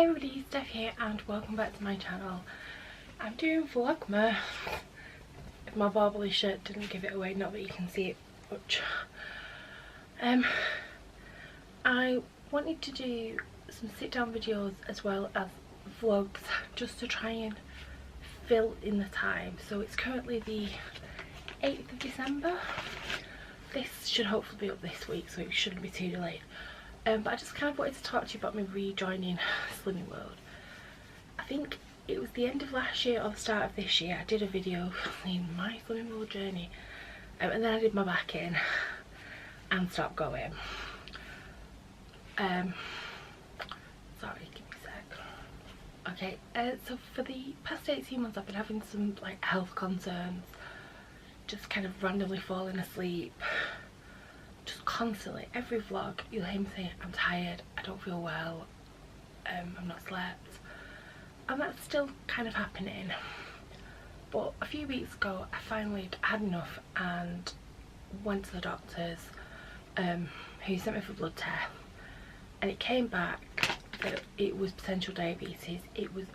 Hey everybody, Steph here and welcome back to my channel. I'm doing Vlogmas. If my barbly shirt didn't give it away, not that you can see it much. I wanted to do some sit down videos as well as vlogs just to try and fill in the time. So it's currently the 8th of December. This should hopefully be up this week, so it shouldn't be too delayed. But I just kind of wanted to talk to you about me rejoining Slimming World. I think it was the end of last year or the start of this year I did a video in my Slimming World journey, and then I did my back in and stopped going. Sorry, give me a sec. Okay, so for the past 18 months I've been having some like health concerns, just kind of randomly falling asleep. Just constantly, every vlog you'll hear me say I'm tired, I don't feel well, I've not slept, and that's still kind of happening. But a few weeks ago I finally had enough and went to the doctors, who sent me for blood test, and it came back that it was potential diabetes. It was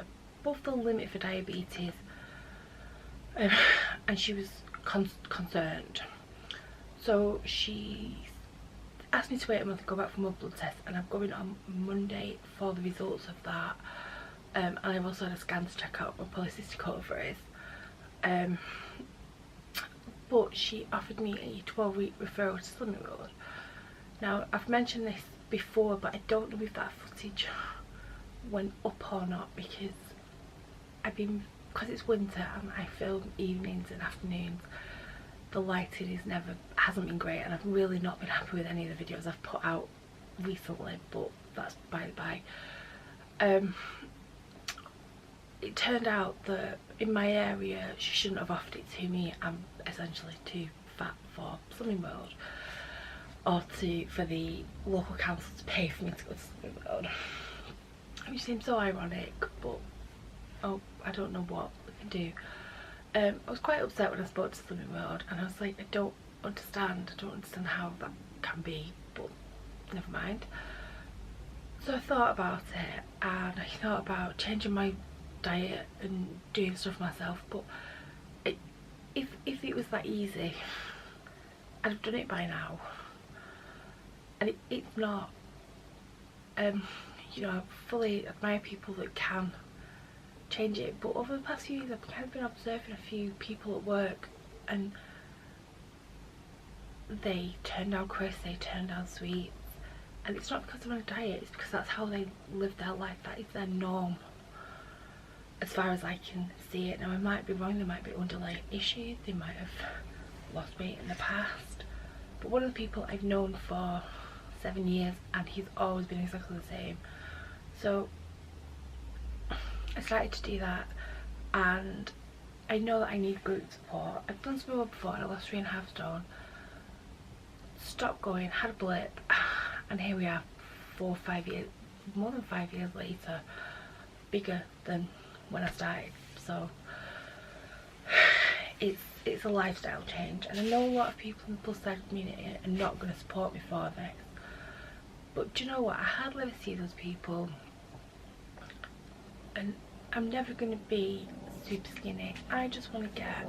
above the limit for diabetes, and she was concerned. So she asked me to wait a month and go back for more blood tests, and I'm going on Monday for the results of that. And I've also had a scan to check out my polycystic ovaries. But she offered me a 12-week referral to Slimming World. Now I've mentioned this before, but I don't know if that footage went up or not, because because it's winter and I film evenings and afternoons, the lighting hasn't been great, and I've really not been happy with any of the videos I've put out recently, but that's by the by. It turned out that in my area she shouldn't have offered it to me. I'm essentially too fat for Slimming World, or for the local council to pay for me to go to Slimming World, which seems so ironic, but oh, I don't know what we can do. I was quite upset when I spoke to Slimming World, and I was like, I don't understand how that can be, but never mind. So I thought about it, and I thought about changing my diet and doing stuff myself, but if it was that easy, I'd have done it by now. And it's not. You know, I fully admire people that can change it, but over the past few years I've kind of been observing a few people at work, and they turn down crisps, they turn down sweets, and it's not because they're on a diet, it's because that's how they live their life. That is their norm, as far as I can see it. Now I might be wrong, there might be underlying issues, they might have lost weight in the past, but one of the people I've known for 7 years, and he's always been exactly the same. So I started to do that, and I know that I need gluten support. I've done some more before and I lost 3.5 stone, stopped going, had a blip, and here we are 4 or 5 years, more than 5 years later, bigger than when I started. So it's a lifestyle change, and I know a lot of people in the plus size community are not going to support me for this, but do you know what, I hardly ever see those people, and I'm never going to be super skinny. I just want to get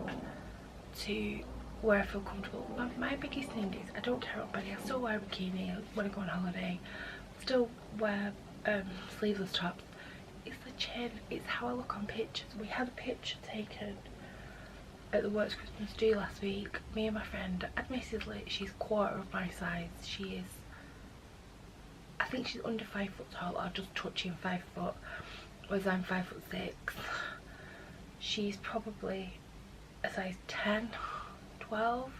to where I feel comfortable. My biggest thing is I don't care about body. I still wear a bikini when I go on holiday, still wear sleeveless tops. It's the chin, it's how I look on pictures. We had a picture taken at the Works Christmas do last week, me and my friend. Admittedly she's quarter of my size. She is, I think she's under 5 foot tall, or just touching 5 foot, whereas I'm 5'6". She's probably a size 10, 12,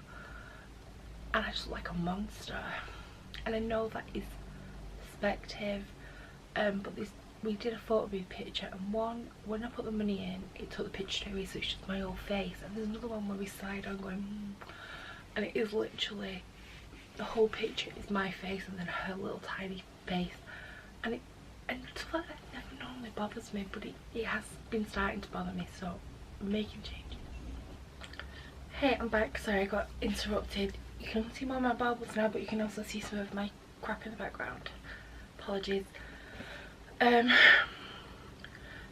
and I just look like a monster. And I know that is perspective, but we did a photo booth picture, and when I put the money in, it took the picture away, so it's just my whole face. And there's another one where we side on going, and it is literally, the whole picture is my face and then her little tiny face, and stuff like that never normally bothers me, but it has been starting to bother me, so I'm making changes. Hey, I'm back. Sorry, I got interrupted. You can see more of my baubles now, but you can also see some of my crap in the background. Apologies.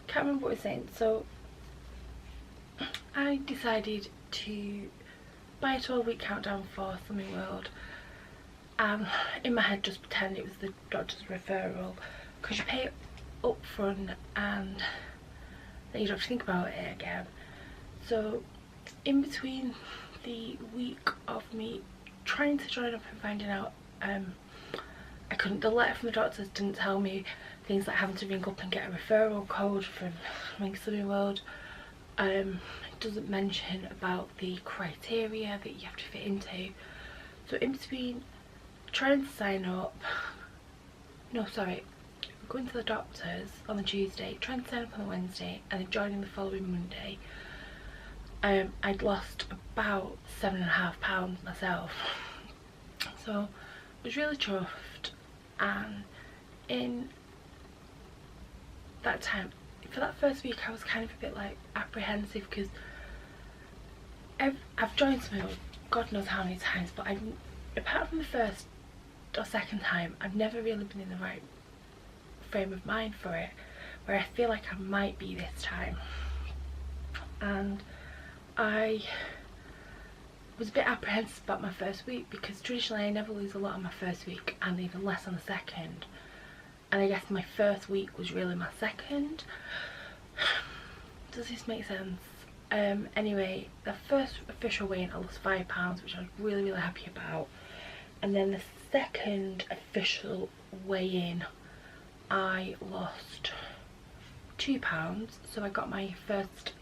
can't remember what I was saying. So I decided to buy a 12-week countdown for Slimming World. In my head just pretend it was the doctor's referral, because you pay up front and then you don't have to think about it again. So in between the week of me trying to join up and finding out, I couldn't, the letter from the doctors didn't tell me things like having to ring up and get a referral code from Slimming World. It doesn't mention about the criteria that you have to fit into. So in between trying to sign up, no sorry, going to the doctors on the Tuesday, trying to sign up on the Wednesday, and then joining the following Monday, I'd lost about £7.5 myself. So I was really chuffed, and in that time, for that first week I was kind of a bit like apprehensive, because I've joined Slimming God knows how many times, but apart from the first or second time, I've never really been in the right frame of mind for it, where I feel like I might be this time. And I was a bit apprehensive about my first week, because traditionally I never lose a lot on my first week and even less on the second, and I guess my first week was really my second. Does this make sense? Anyway, the first official weigh-in I lost £5, which I was really happy about, and then the second official weigh-in I lost £2, so I got my first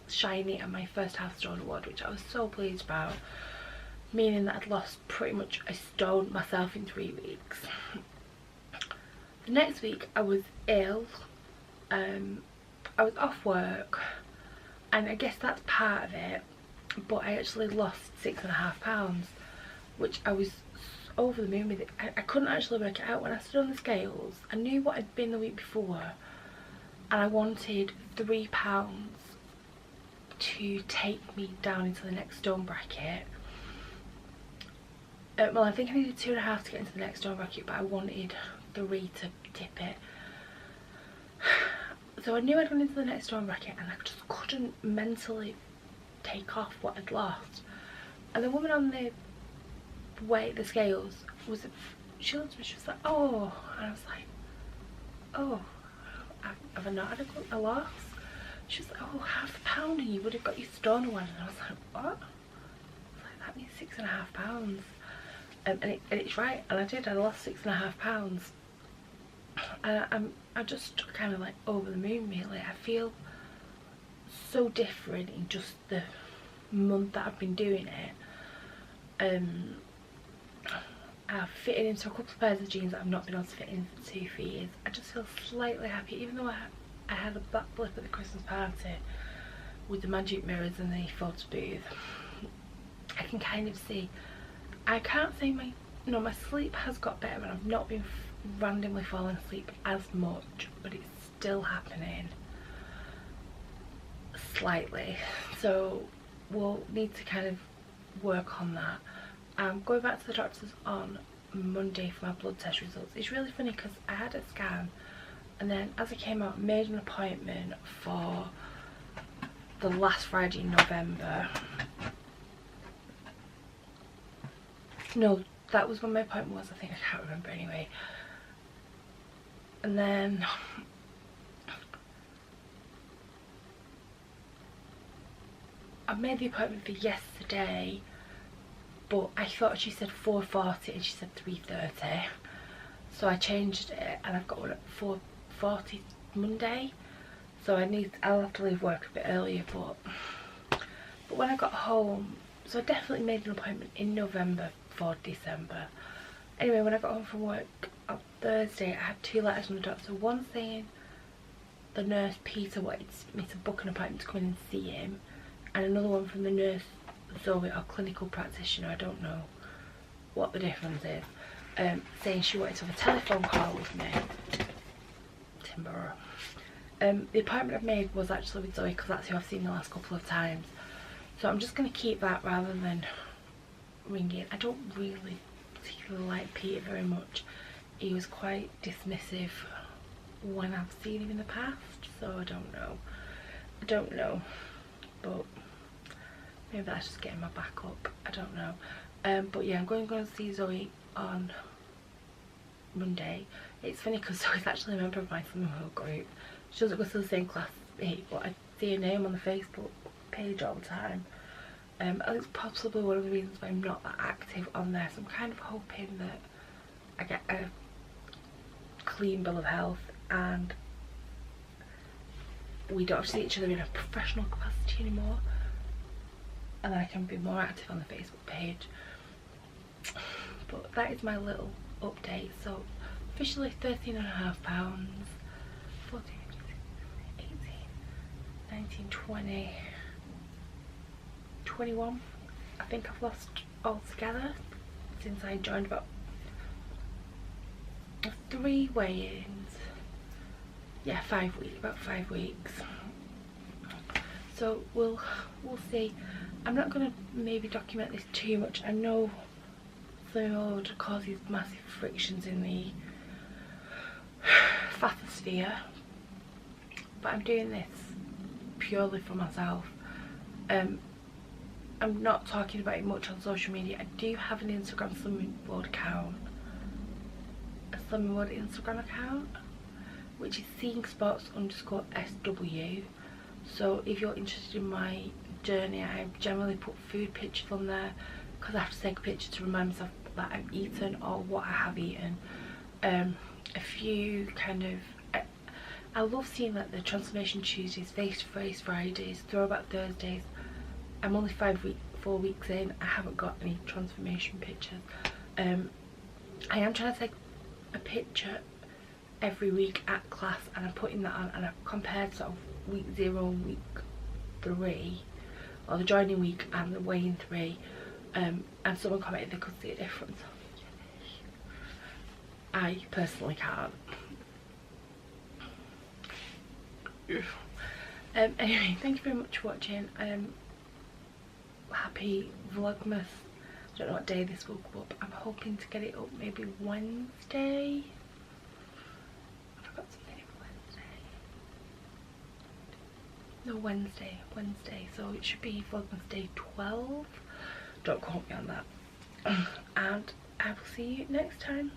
shiny and my first half stone award, which I was so pleased about, meaning that I'd lost pretty much a stone myself in 3 weeks. The next week I was ill, I was off work, and I guess that's part of it, but I actually lost £6.5, which I was over the moon with it. I couldn't actually work it out. When I stood on the scales, I knew what had been the week before, and I wanted £3 to take me down into the next stone bracket. Well, I think I needed 2.5 to get into the next stone bracket, but I wanted 3 to tip it. So I knew I'd gone into the next stone bracket, and I just couldn't mentally take off what I'd lost. And the woman on the scales she looked at me, she was like, oh, and I was like, oh, have I not had a loss? She was like, oh, £0.5 and you would have got your stone one. And I was like, what? I was like, that means £6.5. And it's right, and I did. I lost £6.5, and I'm just kind of like over the moon really. I feel so different in just the month that I've been doing it. I've fitted into a couple of pairs of jeans that I've not been able to fit into for years. I just feel slightly happy, even though I had a back blip at the Christmas party with the magic mirrors and the photo booth. I can kind of see, I can't say my sleep has got better, and I've not been randomly falling asleep as much, but it's still happening slightly, so we'll need to kind of work on that. I'm going back to the doctors on Monday for my blood test results. It's really funny because I had a scan, and then as I came out, made an appointment for the last Friday in November. No, that was when my appointment was, I think. I can't remember anyway. And then I made the appointment for yesterday, but I thought she said 4:40 and she said 3:30, so I changed it, and I've got one at 4:40 Monday, so I'll have to leave work a bit earlier. But when I got home, so I definitely made an appointment in November for December. Anyway, when I got home from work on Thursday, I had 2 letters from the doctor. One saying the nurse Peter wanted me to book an appointment to come in and see him, and another one from the nurse Zoe, or clinical practitioner, I don't know what the difference is, saying she wanted to have a telephone call with me. Timborough. The appointment I've made was actually with Zoe, because that's who I've seen the last couple of times, so I'm just going to keep that rather than ringing. I don't really particularly like Peter very much. He was quite dismissive when I've seen him in the past, so I don't know, but maybe that's just getting my back up, I don't know. But yeah, I'm going to see Zoe on Monday. It's funny because Zoe's actually a member of my swimming group. She doesn't go to the same class as me, but I see her name on the Facebook page all the time. And it's possibly one of the reasons why I'm not that active on there, so I'm kind of hoping that I get a clean bill of health and we don't have to see each other in a professional capacity anymore, and then I can be more active on the Facebook page. But that is my little update. So officially £13.5, 14, 18, 19, 20, 21 I think I've lost altogether since I joined. About 3 weigh-ins, yeah, 5 weeks, about 5 weeks. So we'll see. I'm not going to maybe document this too much. I know thyroid causes massive frictions in the fathosphere, but I'm doing this purely for myself. I'm not talking about it much on social media. I do have an Instagram slimming board account, a slimming board Instagram account, which is seeingspots_SW. So if you're interested in my journey, I generally put food pictures on there because I have to take a picture to remind myself that I've eaten or what I have eaten. A few kind of, I love seeing like the transformation Tuesdays, face to face Fridays, throwback Thursdays. I'm only 4 weeks in. I haven't got any transformation pictures. I am trying to take a picture every week at class, and I'm putting that on, and I've compared sort of week 0 and week 3, or the joining week and the weigh-in 3, and someone commented they could see a difference. I personally can't. Anyway, thank you very much for watching. Happy Vlogmas. I don't know what day this will go up. I'm hoping to get it up maybe Wednesday. I forgot something in Wednesday. No, Wednesday. So it should be Vlogmas day 12. Don't quote me on that. And I will see you next time.